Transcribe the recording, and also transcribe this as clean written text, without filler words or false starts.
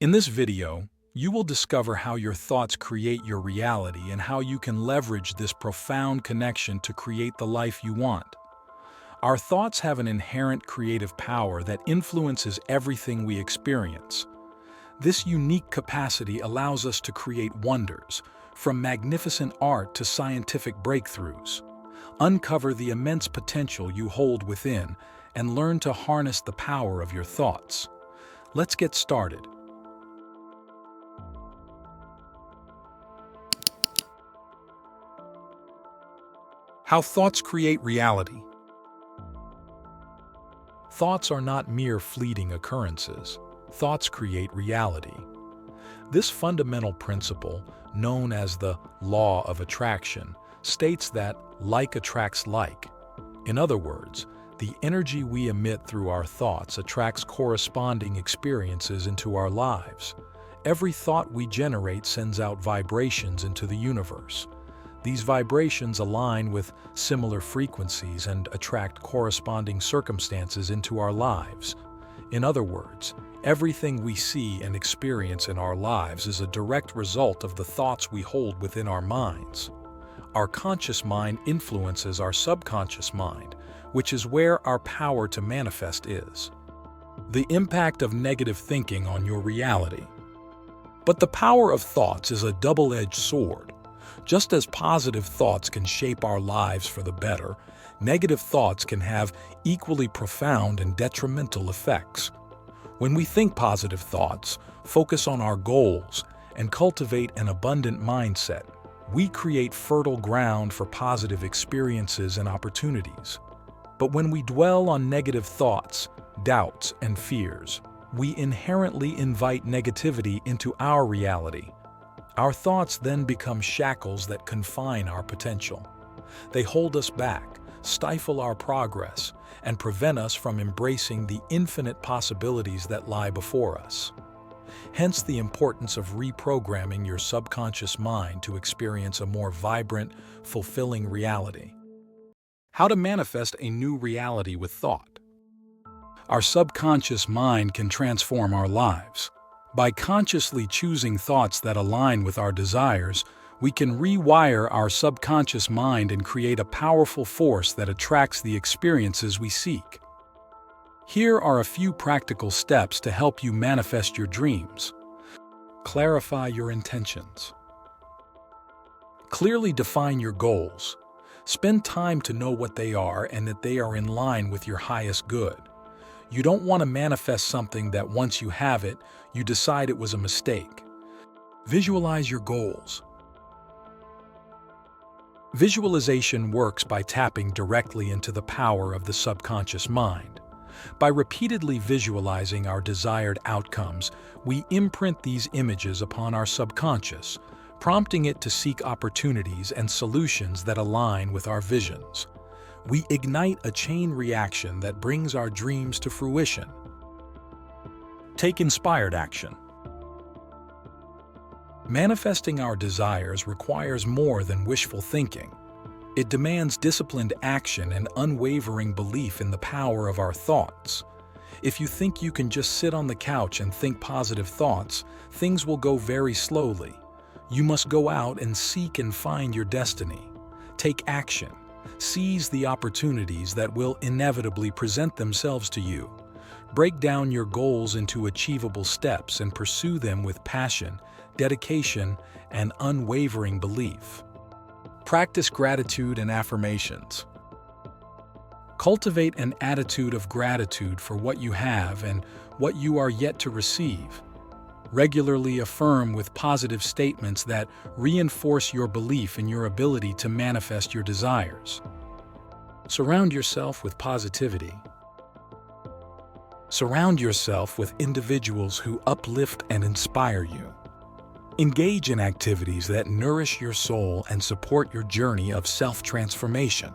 In this video, you will discover how your thoughts create your reality and how you can leverage this profound connection to create the life you want. Our thoughts have an inherent creative power that influences everything we experience. This unique capacity allows us to create wonders, from magnificent art to scientific breakthroughs. Uncover the immense potential you hold within and learn to harness the power of your thoughts. Let's get started. How thoughts create reality. Thoughts are not mere fleeting occurrences. Thoughts create reality. This fundamental principle, known as the law of attraction, states that like attracts like. In other words, the energy we emit through our thoughts attracts corresponding experiences into our lives. Every thought we generate sends out vibrations into the universe. These vibrations align with similar frequencies and attract corresponding circumstances into our lives. In other words, everything we see and experience in our lives is a direct result of the thoughts we hold within our minds. Our conscious mind influences our subconscious mind, which is where our power to manifest is. The impact of negative thinking on your reality. But the power of thoughts is a double-edged sword. Just as positive thoughts can shape our lives for the better, negative thoughts can have equally profound and detrimental effects. When we think positive thoughts, focus on our goals, and cultivate an abundant mindset, we create fertile ground for positive experiences and opportunities. But when we dwell on negative thoughts, doubts, and fears, we inherently invite negativity into our reality. Our thoughts then become shackles that confine our potential. They hold us back, stifle our progress, and prevent us from embracing the infinite possibilities that lie before us. Hence the importance of reprogramming your subconscious mind to experience a more vibrant, fulfilling reality. How to manifest a new reality with thought. Our subconscious mind can transform our lives. By consciously choosing thoughts that align with our desires, we can rewire our subconscious mind and create a powerful force that attracts the experiences we seek. Here are a few practical steps to help you manifest your dreams. Clarify your intentions. Clearly define your goals. Spend time to know what they are and that they are in line with your highest good. You don't want to manifest something that once you have it, you decide it was a mistake. Visualize your goals. Visualization works by tapping directly into the power of the subconscious mind. By repeatedly visualizing our desired outcomes, we imprint these images upon our subconscious, prompting it to seek opportunities and solutions that align with our visions. We ignite a chain reaction that brings our dreams to fruition. Take inspired action. Manifesting our desires requires more than wishful thinking. It demands disciplined action and unwavering belief in the power of our thoughts. If you think you can just sit on the couch and think positive thoughts, things will go very slowly. You must go out and seek and find your destiny. Take action. Seize the opportunities that will inevitably present themselves to you. Break down your goals into achievable steps and pursue them with passion, dedication, and unwavering belief. Practice gratitude and affirmations. Cultivate an attitude of gratitude for what you have and what you are yet to receive. Regularly affirm with positive statements that reinforce your belief in your ability to manifest your desires. Surround yourself with positivity. Surround yourself with individuals who uplift and inspire you. Engage in activities that nourish your soul and support your journey of self-transformation.